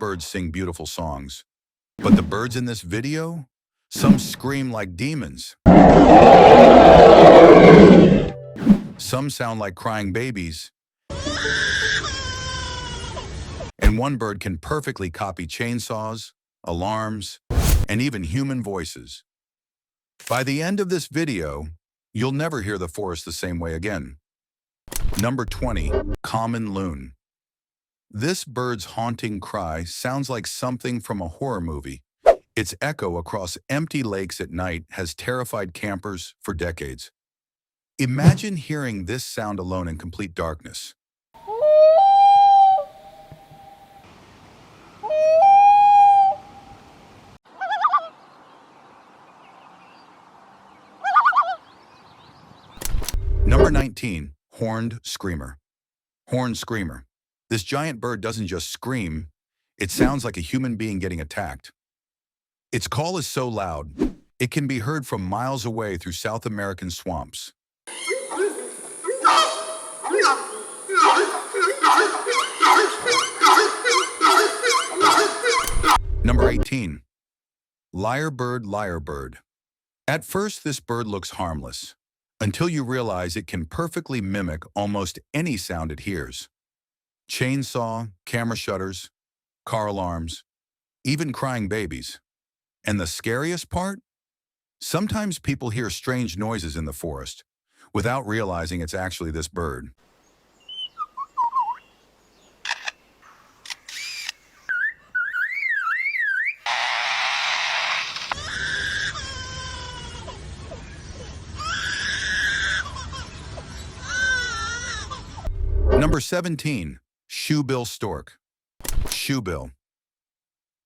birds sing beautiful songs. But the birds in this video, some scream like demons. Some sound like crying babies. And one bird can perfectly copy chainsaws, alarms, and even human voices. By the end of this video, you'll never hear the forest the same way again. Number 20, common loon. This bird's haunting cry sounds like something from a horror movie. Its echo across empty lakes at night has terrified campers for decades. Imagine hearing this sound alone in complete darkness. Number 19, horned screamer. Horned screamer. This giant bird doesn't just scream, it sounds like a human being getting attacked. Its call is so loud, it can be heard from miles away through South American swamps. Number 18, lyrebird, lyrebird. At first, this bird looks harmless, until you realize it can perfectly mimic almost any sound it hears. Chainsaw, camera shutters, car alarms, even crying babies. And the scariest part? Sometimes people hear strange noises in the forest without realizing it's actually this bird. Number 17, shoebill stork. Shoebill.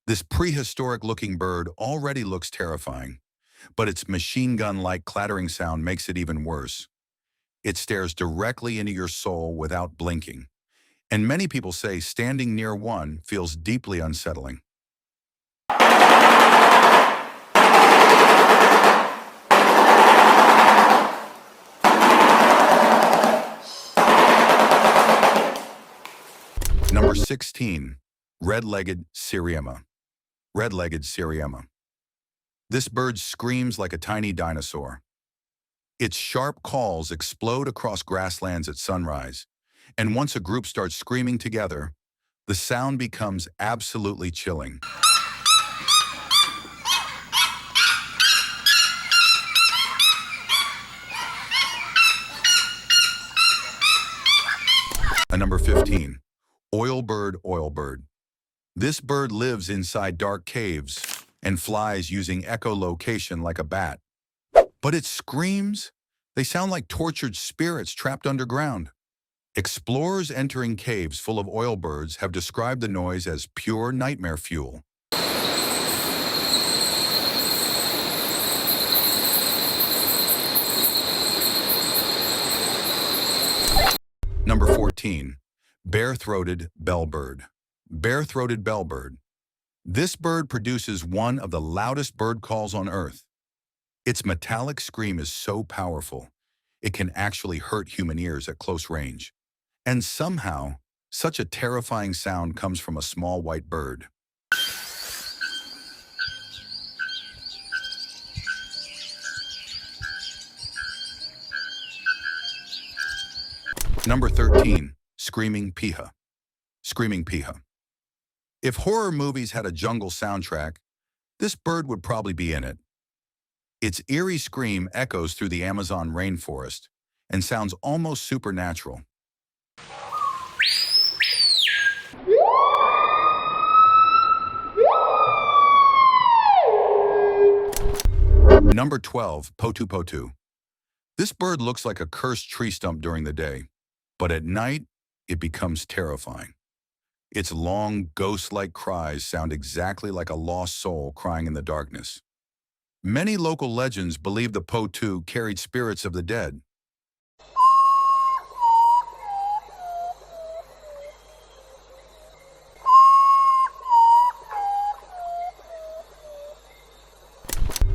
This prehistoric-looking bird already looks terrifying, but its machine gun-like clattering sound makes it even worse. It stares directly into your soul without blinking, and many people say standing near one feels deeply unsettling. Number 16, red-legged 𝙃𝙈'𝙬𝙧𝙖𝙯. Red-legged 𝙃𝙈'𝙬𝙬. This bird screams like a tiny dinosaur. Its sharp calls explode across grasslands at sunrise, and once a group starts screaming together, the sound becomes absolutely chilling. Number 15, oilbird, oilbird. This bird lives inside dark caves and flies using echolocation like a bat. But its screams, they sound like tortured spirits trapped underground. Explorers entering caves full of oilbirds have described the noise as pure nightmare fuel. Number 14, bare-throated bellbird. Bare-throated bellbird. This bird produces one of the loudest bird calls on Earth. Its metallic scream is so powerful, it can actually hurt human ears at close range. And somehow, such a terrifying sound comes from a small white bird. Number 13, screaming 𝙃𝙈. Screaming 𝙃𝙈. If horror movies had a jungle soundtrack, this bird would probably be in it. Its eerie scream echoes through the Amazon rainforest and sounds almost supernatural. Number 12, potu potu. This bird looks like a cursed tree stump during the day, but at night, it becomes terrifying. Its long, ghost-like cries sound exactly like a lost soul crying in the darkness. Many local legends believe the potu carried spirits of the dead.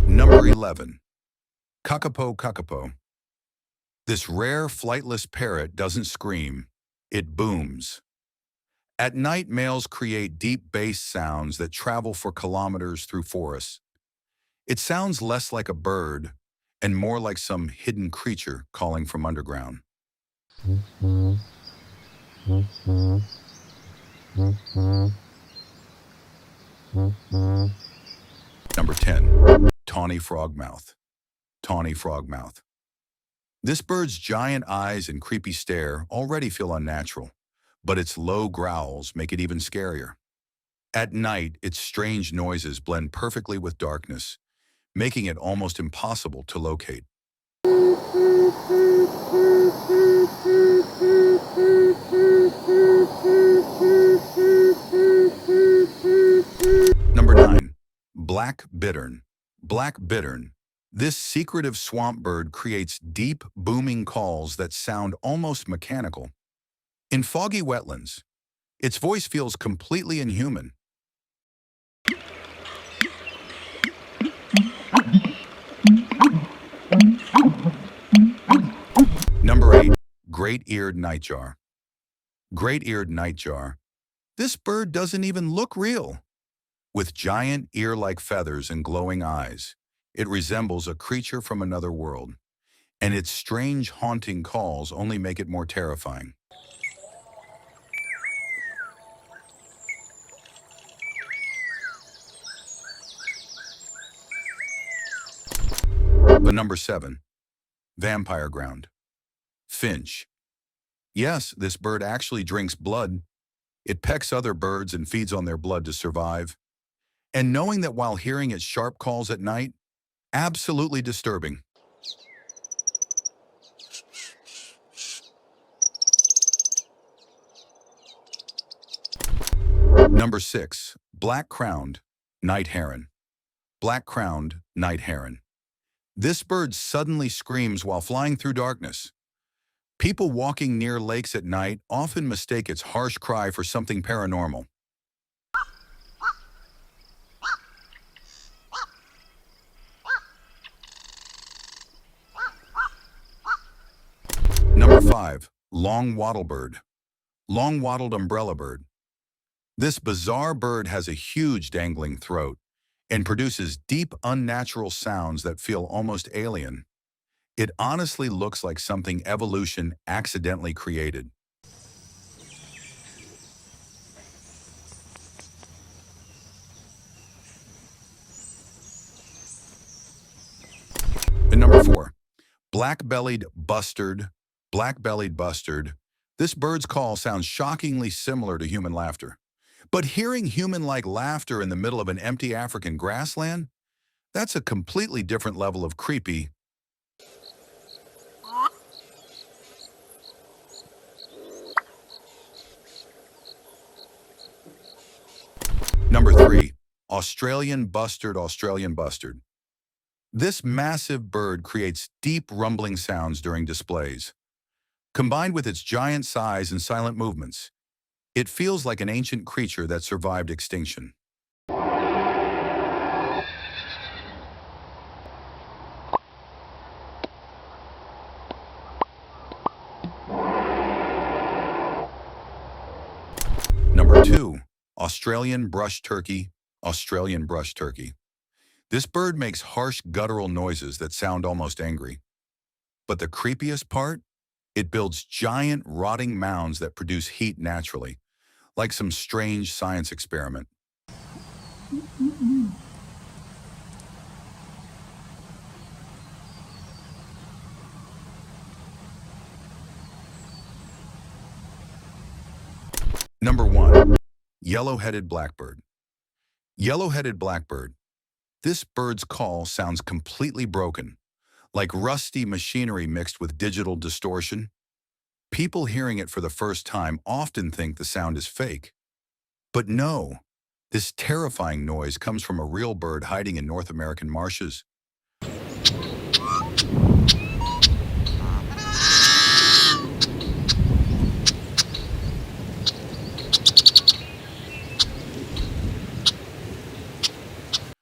Number 11, kakapo kakapo. This rare flightless parrot doesn't scream, it booms. At night, males create deep bass sounds that travel for kilometers through forests. It sounds less like a bird and more like some hidden creature calling from underground. Number 10. Tawny frogmouth. Tawny frogmouth. This bird's giant eyes and creepy stare already feel unnatural, but its low growls make it even scarier. At night, its strange noises blend perfectly with darkness, making it almost impossible to locate. Number 9. Black bittern. Black bittern. This secretive swamp bird creates deep, booming calls that sound almost mechanical. In foggy wetlands, its voice feels completely inhuman. Number 8. Great-eared nightjar. Great-eared nightjar. This bird doesn't even look real. With giant ear-like feathers and glowing eyes, it resembles a creature from another world, and its strange, haunting calls only make it more terrifying. But number 7. Vampire ground. Finch. Yes, this bird actually drinks blood. It pecks other birds and feeds on their blood to survive. And knowing that while hearing its sharp calls at night, absolutely disturbing. Number 6. Black-crowned night heron. Black-crowned night heron. This bird suddenly screams while flying through darkness. People walking near lakes at night often mistake its harsh cry for something paranormal. Number 5. Long-wattled bird. Long-wattled umbrella bird. This bizarre bird has a huge dangling throat and produces deep, unnatural sounds that feel almost alien. It honestly looks like something evolution accidentally created. And number 4. Black-bellied bustard. Black-bellied bustard. This bird's call sounds shockingly similar to human laughter. But hearing human-like laughter in the middle of an empty African grassland? That's a completely different level of creepy. Number 3. Australian bustard. Australian bustard. This massive bird creates deep rumbling sounds during displays. Combined with its giant size and silent movements, it feels like an ancient creature that survived extinction. Number 2. Australian brush turkey. Australian brush turkey. This bird makes harsh guttural noises that sound almost angry. But the creepiest part? It builds giant rotting mounds that produce heat naturally, like some strange science experiment. Number 1. Yellow-headed blackbird. Yellow-headed blackbird. This bird's call sounds completely broken, like rusty machinery mixed with digital distortion. People hearing it for the first time often think the sound is fake. But no, this terrifying noise comes from a real bird hiding in North American marshes.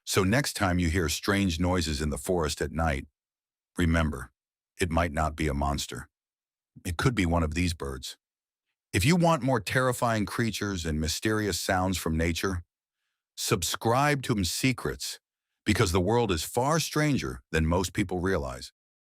So next time you hear strange noises in the forest at night, remember, it might not be a monster. It could be one of these birds. If you want more terrifying creatures and mysterious sounds from nature, subscribe to Secrets, because the world is far stranger than most people realize.